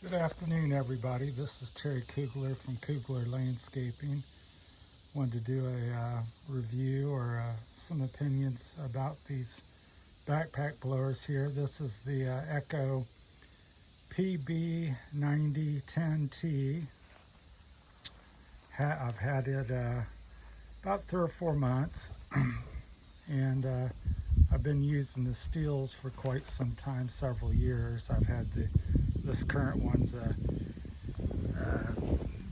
Good afternoon, everybody. This is Terry Kugler from Kugler Landscaping. Wanted to do a review or some opinions about these backpack blowers here. This is the Echo PB9010T. I've had it about 3 or 4 months, and I've been using the Stihls for quite some time, several years. I've had this current one's a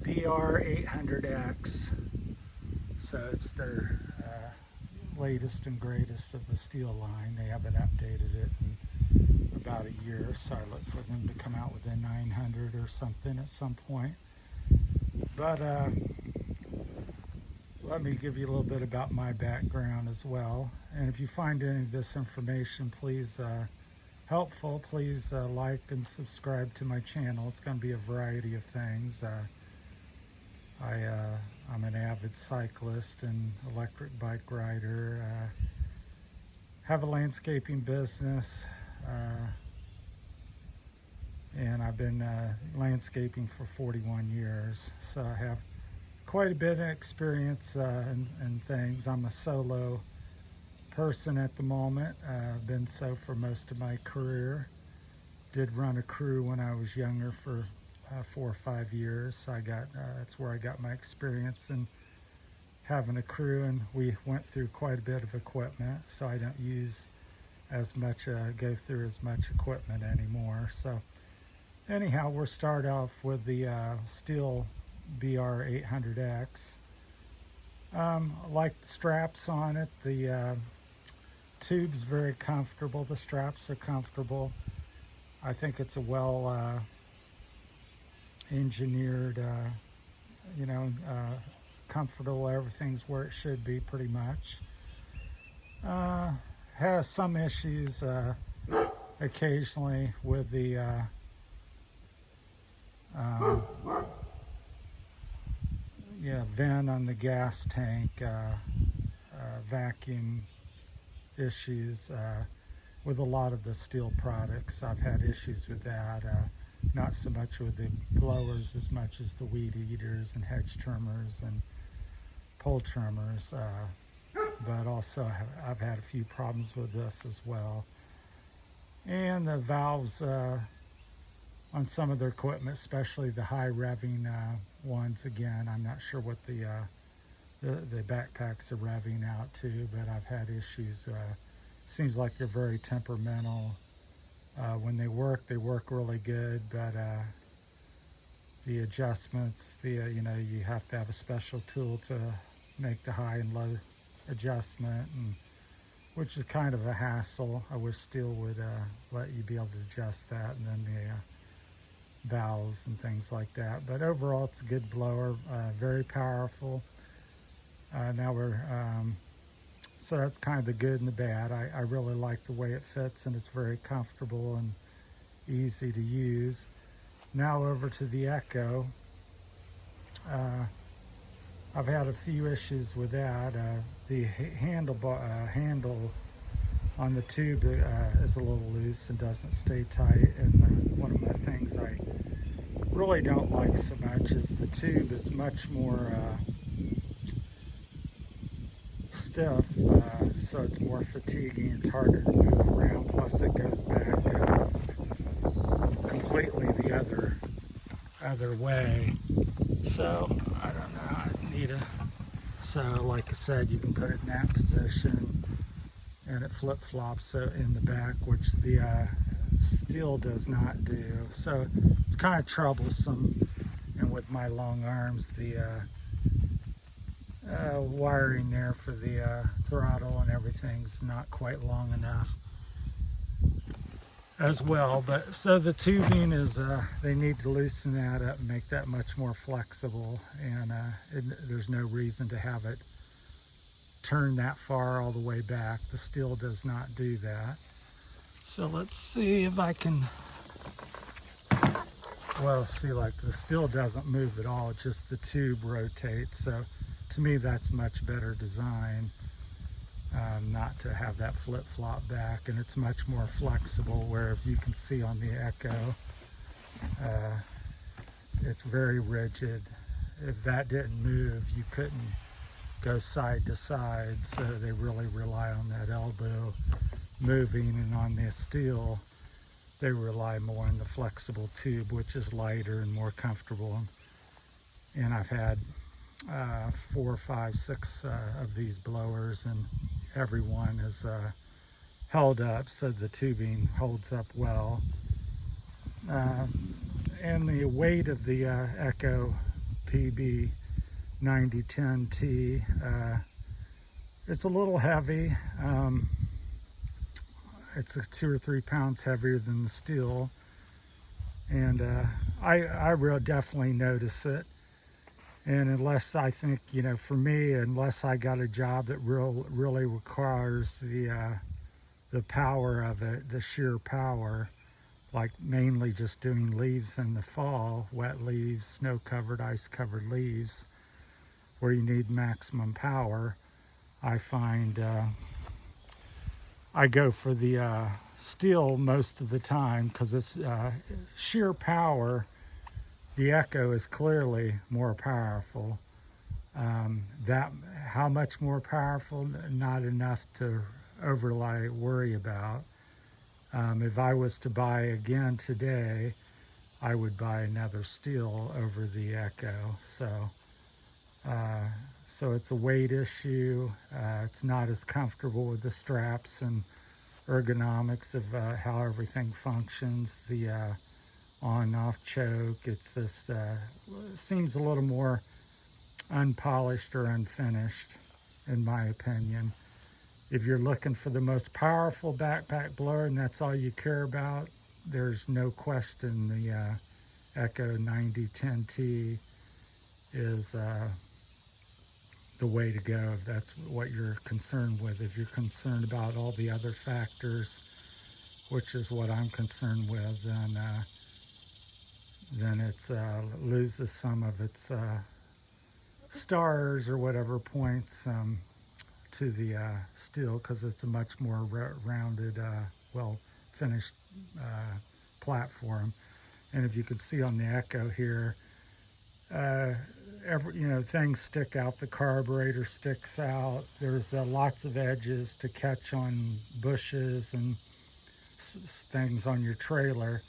BR800X, so it's their latest and greatest of the Stihl line. They haven't updated it in about a year, so I look for them to come out with a 900 or something at some point. But let me give you a little bit about my background as well. And if you find any of this information, please helpful, please like and subscribe to my channel. It's going to be a variety of things. I'm an avid cyclist and electric bike rider. Have a landscaping business, and I've been landscaping for 41 years. So I have quite a bit of experience in things. I'm a solo person at the moment. Been so for most of my career. Did run a crew when I was younger for 4 or 5 years. So that's where I got my experience in having a crew, and we went through quite a bit of equipment. So I don't use as much, go through as much equipment anymore. So anyhow, we'll start off with the Stihl BR800X. I like the straps on it. The tube's very comfortable. The straps are comfortable. I think it's a well engineered, comfortable. Everything's where it should be pretty much. Has some issues occasionally with the vent on the gas tank, vacuum issues with a lot of the Stihl products. I've had issues with that, not so much with the blowers as much as the weed eaters and hedge trimmers and pole trimmers, but also I've had a few problems with this as well. And the valves on some of their equipment, especially the high revving ones, again, I'm not sure what the backpacks are revving out to, but I've had issues. Seems like they're very temperamental. When they work really good, but the adjustments, you have to have a special tool to make the high and low adjustment, and which is kind of a hassle. I wish Stihl would let you be able to adjust that, and then the valves and things like that. But overall, it's a good blower, very powerful. So that's kind of the good and the bad. I really like the way it fits, and it's very comfortable and easy to use. Now over to the Echo. I've had a few issues with that. The handle on the tube is a little loose and doesn't stay tight. And one of the things I really don't like so much is the tube is much more stiff, so it's more fatiguing. It's harder to move around. Plus, it goes back completely the other way. So I don't know. I need So, like I said, you can put it in that position, and it flip-flops in the back, which the Stihl does not do. So it's kind of troublesome. And with my long arms, the wiring there for the throttle and everything's not quite long enough as well. But so the tubing is, they need to loosen that up and make that much more flexible, and there's no reason to have it turn that far all the way back. The Stihl does not do that. So let's see if I can, well, see, like the Stihl doesn't move at all, just the tube rotates. So to me, that's much better design, not to have that flip-flop back, and it's much more flexible, where if you can see on the Echo, Uh, it's very rigid. If that didn't move, you couldn't go side to side, so they really rely on that elbow moving, and on the Stihl, they rely more on the flexible tube, which is lighter and more comfortable. And I've had 4, 5, 6 of these blowers, and every one is held up, so the tubing holds up well. And the weight of the Echo PB 9010T, it's a little heavy. It's 2 or 3 pounds heavier than the Stihl, and I will definitely notice it. And unless I think, for me, unless I got a job that really requires the power of it, the sheer power, like mainly just doing leaves in the fall, wet leaves, snow-covered, ice-covered leaves, where you need maximum power, I find I go for the Stihl most of the time, because it's sheer power. The Echo is clearly more powerful. That how much more powerful? Not enough to overly worry about. If I was to buy again today, I would buy another Stihl over the Echo. So it's a weight issue. It's not as comfortable with the straps and ergonomics of how everything functions. The on and off choke, it's just seems a little more unpolished or unfinished, in my opinion. If you're looking for the most powerful backpack blower and that's all you care about, there's no question the Echo 9010T is the way to go if that's what you're concerned with. If you're concerned about all the other factors, which is what I'm concerned with, then it loses some of its stars or whatever points to the Stihl, because it's a much more rounded, well finished platform. And if you can see on the Echo here, things stick out. The carburetor sticks out. There's lots of edges to catch on bushes and things on your trailer,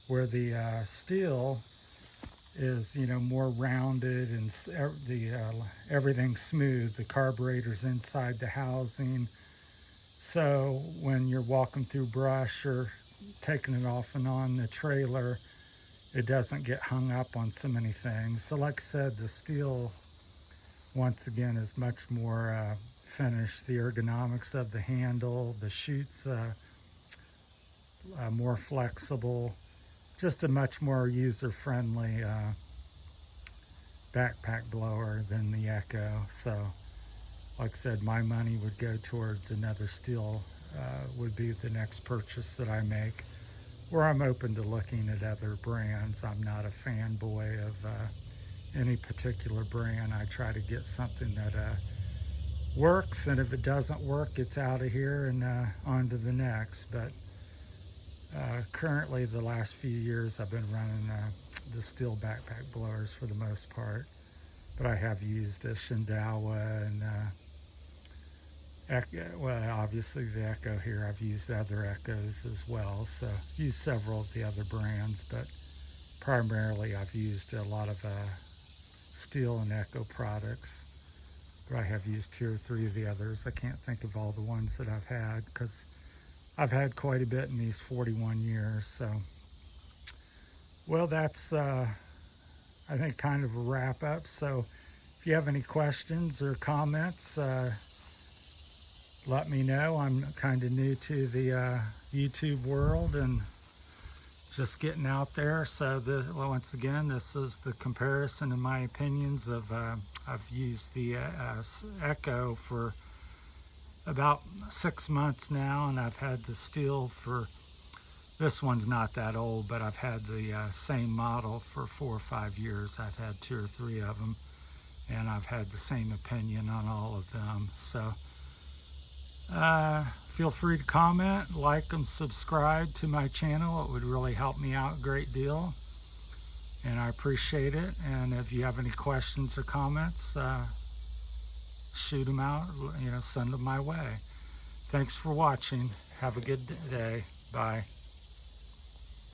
where the Stihl is more rounded and everything's smooth. The carburetor's inside the housing, so when you're walking through brush or taking it off and on the trailer, it doesn't get hung up on so many things. So like I said, the Stihl, once again, is much more finished. The ergonomics of the handle, the chute's more flexible, just a much more user-friendly backpack blower than the Echo. So like I said, my money would go towards another Stihl, would be the next purchase that I make, where I'm open to looking at other brands. I'm not a fanboy of any particular brand. I try to get something that works, and if it doesn't work, it's out of here and on to the next. But currently, the last few years, I've been running the Stihl backpack blowers for the most part. But I have used a Shindawa and obviously the Echo here. I've used other Echoes as well, so I've used several of the other brands, but primarily I've used a lot of Stihl and Echo products. But I have used 2 or 3 of the others. I can't think of all the ones that I've had, because I've had quite a bit in these 41 years. So, well, that's I think kind of a wrap up. So if you have any questions or comments, let me know. I'm kind of new to the YouTube world and just getting out there. So once again, this is the comparison in my opinions of I've used the Echo for about 6 months now, and I've had the Stihl for, this one's not that old, but I've had the same model for 4 or 5 years. I've had 2 or 3 of them, and I've had the same opinion on all of them. So Feel free to comment, like, and subscribe to my channel. It would really help me out a great deal, and I appreciate it. And if you have any questions or comments, shoot them out, send them my way. Thanks for watching. Have a good day. Bye.